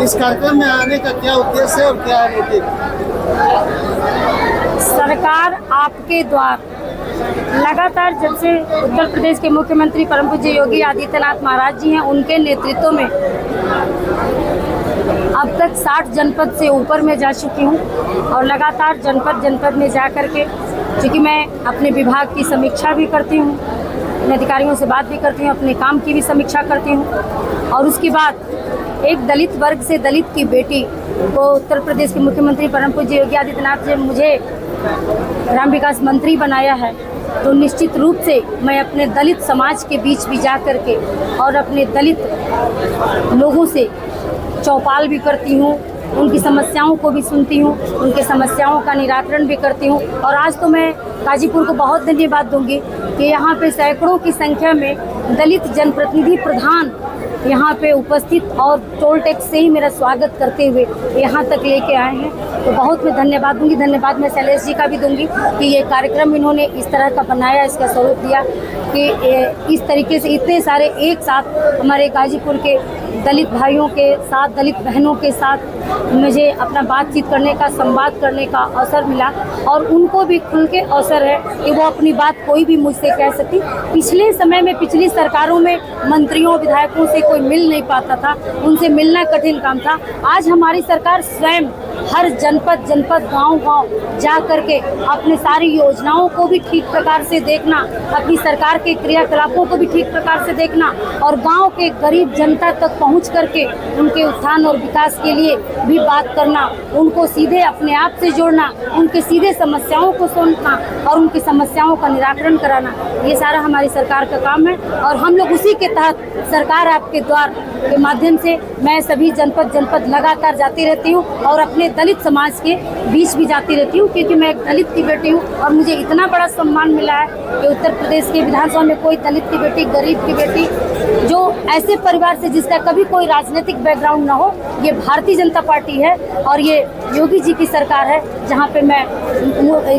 इस कार्यक्रम में आने का क्या उद्देश्य है और क्या है मोटिव? सरकार आपके द्वार लगातार जब से उत्तर प्रदेश के मुख्यमंत्री परम पूज्य योगी आदित्यनाथ महाराज जी हैं, उनके नेतृत्व में अब तक 60 जनपद से ऊपर में जा चुकी हूँ और लगातार जनपद जनपद में जा कर के, चूँकि मैं अपने विभाग की समीक्षा भी करती हूँ, अधिकारियों से बात भी करती हूँ, अपने काम की भी समीक्षा करती हूँ और उसके बाद एक दलित वर्ग से दलित की बेटी को उत्तर प्रदेश के मुख्यमंत्री परम पूज्य योगी आदित्यनाथ जी मुझे ग्राम विकास मंत्री बनाया है, तो निश्चित रूप से मैं अपने दलित समाज के बीच भी जा कर के और अपने दलित लोगों से चौपाल भी करती हूँ, उनकी समस्याओं को भी सुनती हूँ, उनके समस्याओं का निराकरण भी करती हूँ। और आज तो मैं गाजीपुर को बहुत धन्यवाद दूंगी कि यहाँ पे सैकड़ों की संख्या में दलित जनप्रतिनिधि प्रधान यहाँ पे उपस्थित और टोल टैक्स से ही मेरा स्वागत करते हुए यहाँ तक लेके आए हैं, तो बहुत मैं धन्यवाद दूंगी। धन्यवाद मैं शैलेश जी का भी दूंगी कि ये कार्यक्रम इन्होंने इस तरह का बनाया, इसका स्वरूप दिया कि इस तरीके से इतने सारे एक साथ हमारे गाजीपुर के दलित भाइयों के साथ, दलित बहनों के साथ मुझे अपना बातचीत करने का, संवाद करने का अवसर मिला और उनको भी खुल के अवसर है कि वो अपनी बात कोई भी मुझसे कह सकती। पिछले समय में, पिछली सरकारों में मंत्रियों विधायकों से कोई मिल नहीं पाता था, उनसे मिलना कठिन काम था। आज हमारी सरकार स्वयं हर जनपद जनपद, गांव गांव जा करके अपने सारी योजनाओं को भी ठीक प्रकार से देखना, अपनी सरकार के क्रियाकलापों को भी ठीक प्रकार से देखना और गांव के गरीब जनता तक पहुंच करके उनके उत्थान और विकास के लिए भी बात करना, उनको सीधे अपने आप से जोड़ना, उनके सीधे समस्याओं को सुनना और उनकी समस्याओं का निराकरण कराना, ये सारा हमारी सरकार का काम है। और हम लोग उसी के तहत सरकार आपके द्वार के माध्यम से मैं सभी जनपद जनपद लगातार जाती रहती हूँ और अपने दलित समाज के बीच भी जाती रहती हूँ, क्योंकि मैं एक दलित की बेटी हूँ और मुझे इतना बड़ा सम्मान मिला है कि उत्तर प्रदेश के विधानसभा में कोई दलित की बेटी, गरीब की बेटी, जो ऐसे परिवार से जिसका कभी कोई राजनीतिक बैकग्राउंड ना हो, ये भारतीय जनता पार्टी है और ये योगी जी की सरकार है जहाँ पे मैं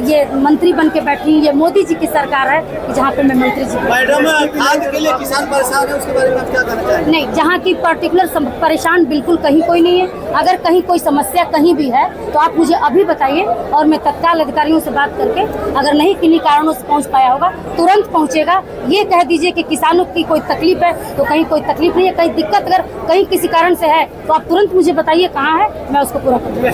ये मंत्री बन के बैठी हूँ। ये मोदी जी की सरकार है जहाँ पे मैं मंत्री जी। मैडम, खाद के लिए किसान परेशान है, उसके बारे में आप क्या कहना चाहेंगे? नहीं, जहाँ की पर्टिकुलर परेशान बिल्कुल कहीं कोई नहीं है। अगर कहीं कोई समस्या कहीं भी है तो आप मुझे अभी बताइए और मैं तत्काल अधिकारियों से बात करके, अगर नहीं किन्हीं कारणों से पहुँच पाया होगा, तुरंत पहुँचेगा। ये कह दीजिए कि किसानों की कोई तकलीफ है तो कहीं कोई तकलीफ नहीं है, कहीं दिक्कत अगर कहीं किसी कारण से है तो आप तुरंत मुझे बताइए कहाँ है, मैं उसको पूरा कर दूँगा।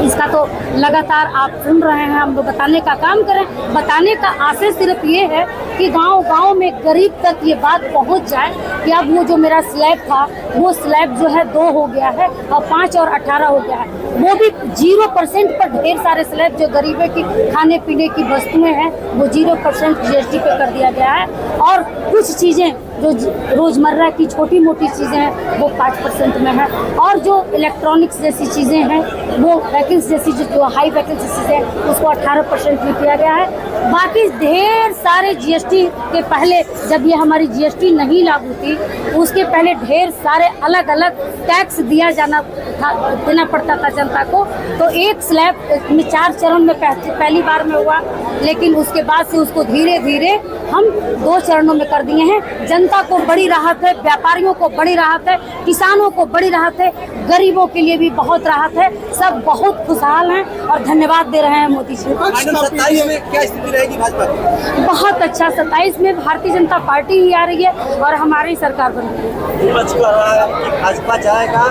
इसका तो लगातार आप सुन रहे हैं, हम लोग बताने का काम करें। बताने का आशय सिर्फ ये है कि गांव गांव में गरीब तक ये बात पहुंच जाए कि अब वो जो मेरा स्लैब था, वो स्लैब जो है 2 हो गया है और 5 और 18 हो गया है, वो भी 0% पर ढेर सारे स्लैब जो गरीबों की खाने पीने की वस्तुएं हैं वो 0% GST पे कर दिया गया है और कुछ चीज़ें जो रोज़मर्रा की छोटी मोटी चीज़ें हैं वो 5% में है और जो इलेक्ट्रॉनिक्स जैसी चीज़ें हैं वो वैकेंसी जैसी जो हाई वैकेंसी चीज़ें उसको 18% में किया गया है। बाकी ढेर सारे GST के पहले, जब ये हमारी GST नहीं लागू थी, उसके पहले ढेर सारे अलग अलग टैक्स देना पड़ता था जनता को। तो एक स्लैब में 4 चरण में पहली बार में हुआ, लेकिन उसके बाद से उसको धीरे धीरे हम 2 चरणों में कर दिए हैं। जनता को बड़ी राहत है, व्यापारियों को बड़ी राहत है, किसानों को बड़ी राहत है, गरीबों के लिए भी बहुत राहत है। सब बहुत खुशहाल हैं और धन्यवाद दे रहे हैं मोदी जी। 27 में क्या स्थिति रहेगी भाजपा की? बहुत अच्छा, 27 में भारतीय जनता पार्टी ही आ रही है और हमारी सरकार बन रही है। विपक्ष कर रहा है कि भाजपा जाएगा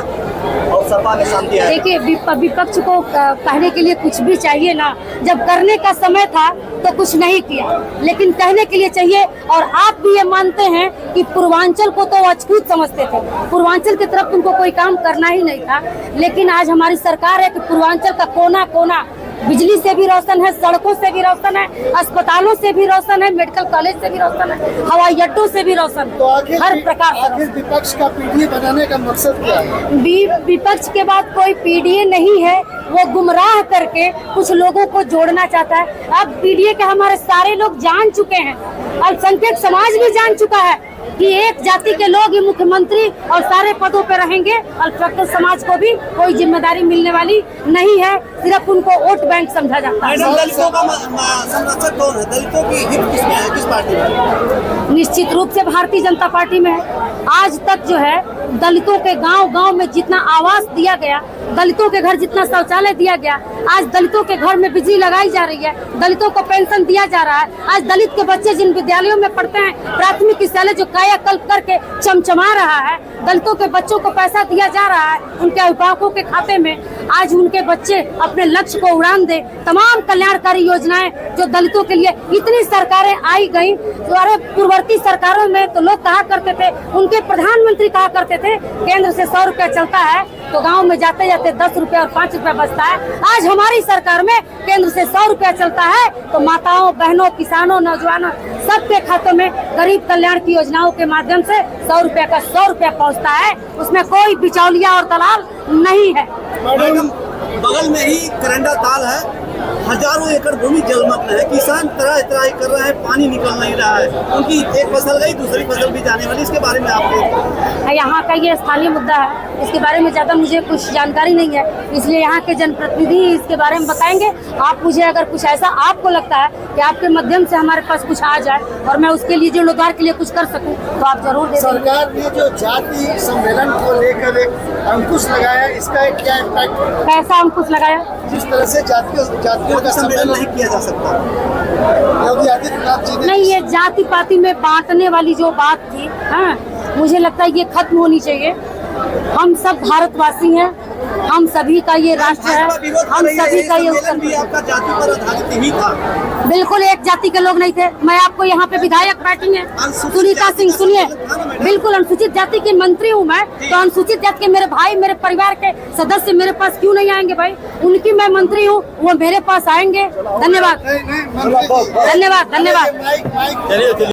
और सपा में शांति आएगी। देखिए, विपक्ष को कहने के लिए कुछ भी चाहिए ना। जब करने का समय था तो कुछ नहीं किया, लेकिन कहने के लिए चाहिए। और आप भी ये मानते हैं कि पूर्वांचल को तो अछूत समझते थे, पूर्वांचल की तरफ उनको कोई काम करना ही नहीं था, लेकिन आज हमारी सरकार है कि पूर्वांचल का कोना कोना बिजली से भी रोशन है, सड़कों से भी रोशन है, अस्पतालों से भी रोशन है, मेडिकल कॉलेज से भी रोशन है, हवाई अड्डों से भी रोशन, तो हर प्रकार से। विपक्ष का पीडीए बनाने का मकसद क्या है? विपक्ष के बाद कोई पीडीए नहीं है, वो गुमराह करके कुछ लोगों को जोड़ना चाहता है। अब पीडीए के हमारे सारे लोग जान चुके हैं, अल्पसंख्यक समाज भी जान चुका है कि एक जाति के लोग ही मुख्यमंत्री और सारे पदों पे रहेंगे, अल्पसंख्यक समाज को भी कोई जिम्मेदारी मिलने वाली नहीं है, सिर्फ उनको वोट बैंक समझा जाता है। दलितों का संरक्षक कौन है? दलितों की हित किसमें है, किस पार्टी में? निश्चित रूप से भारतीय जनता पार्टी में है। आज तक जो है दलितों के गांव-गांव में जितना आवास दिया गया, दलितों के घर जितना शौचालय दिया गया, आज दलितों के घर में बिजली लगाई जा रही है, दलितों को पेंशन दिया जा रहा है। आज दलित के बच्चे जिन विद्यालयों में पढ़ते हैं, प्राथमिक विद्यालय जो कायाकल्प करके चमचमा रहा है, दलितों के बच्चों को पैसा दिया जा रहा है उनके अभिभावकों के खाते में। आज उनके बच्चे अपने लक्ष्य को उड़ान दे, तमाम कल्याणकारी योजनाएं जो दलितों के लिए इतनी सरकारें आई गई। अरे पूर्ववर्ती सरकारों में तो लोग कहा करते थे, उनके प्रधानमंत्री कहा करते थे केंद्र से 100 रुपया चलता है तो गांव में जाते जाते 10 रुपया और 5 रुपया बचता है। आज हमारी सरकार में केंद्र से 100 रुपया चलता है तो माताओं, बहनों, किसानों, नौजवानों सबके खातों में गरीब कल्याण की योजनाओं के माध्यम से 100 रुपया का 100 रुपया पहुंचता है। उसमें कोई बिचौलिया और दलाल नहीं है। मैडम, बगल में ही करंडा ताल है, हजारों एकड़ भूमि जलमग्न है, किसान त्राही त्राही कर रहे हैं, पानी निकल नहीं रहा है, उनकी एक फसल गई, दूसरी फसल भी जाने वाली। इसके बारे में आपको? यहाँ का ये स्थानीय मुद्दा है, इसके बारे में ज्यादा मुझे कुछ जानकारी नहीं है, इसलिए यहाँ के जनप्रतिनिधि इसके बारे में बताएंगे। आप मुझे अगर कुछ ऐसा आपको लगता है कि आपके माध्यम से हमारे पास कुछ आ जाए और मैं उसके लिए जीर्णोद्धार के लिए कुछ कर सकूं तो आप जरूर दे। सरकार ने जो जाति सम्मेलन को लेकर एक अंकुश लगाया, इसका एक क्या इम्पैक्ट? कैसा अंकुश लगाया? जिस तरह से जातियों का सम्मेलन नहीं किया जा सकता। योगी आदित्यनाथ जी ने नहीं, ये जाति पाति में बांटने वाली जो बात थी, हाँ, मुझे लगता है ये खत्म होनी चाहिए। हम सब भारतवासी हैं, हम सभी का ये राष्ट्र है, हम सभी का ये उत्तर भी आपका जाति पर आधारित ही था। बिल्कुल एक जाति के लोग नहीं थे। मैं आपको यहाँ पे विधायक बैठी हैं सुनीता सिंह, सुनिए, बिल्कुल अनुसूचित जाति की मंत्री हूँ मैं, तो अनुसूचित जाति के मेरे भाई, मेरे परिवार के सदस्य मेरे पास क्यों नहीं आएंगे भाई? उनकी मैं मंत्री हूँ, वो मेरे पास आएंगे। धन्यवाद, धन्यवाद, धन्यवाद।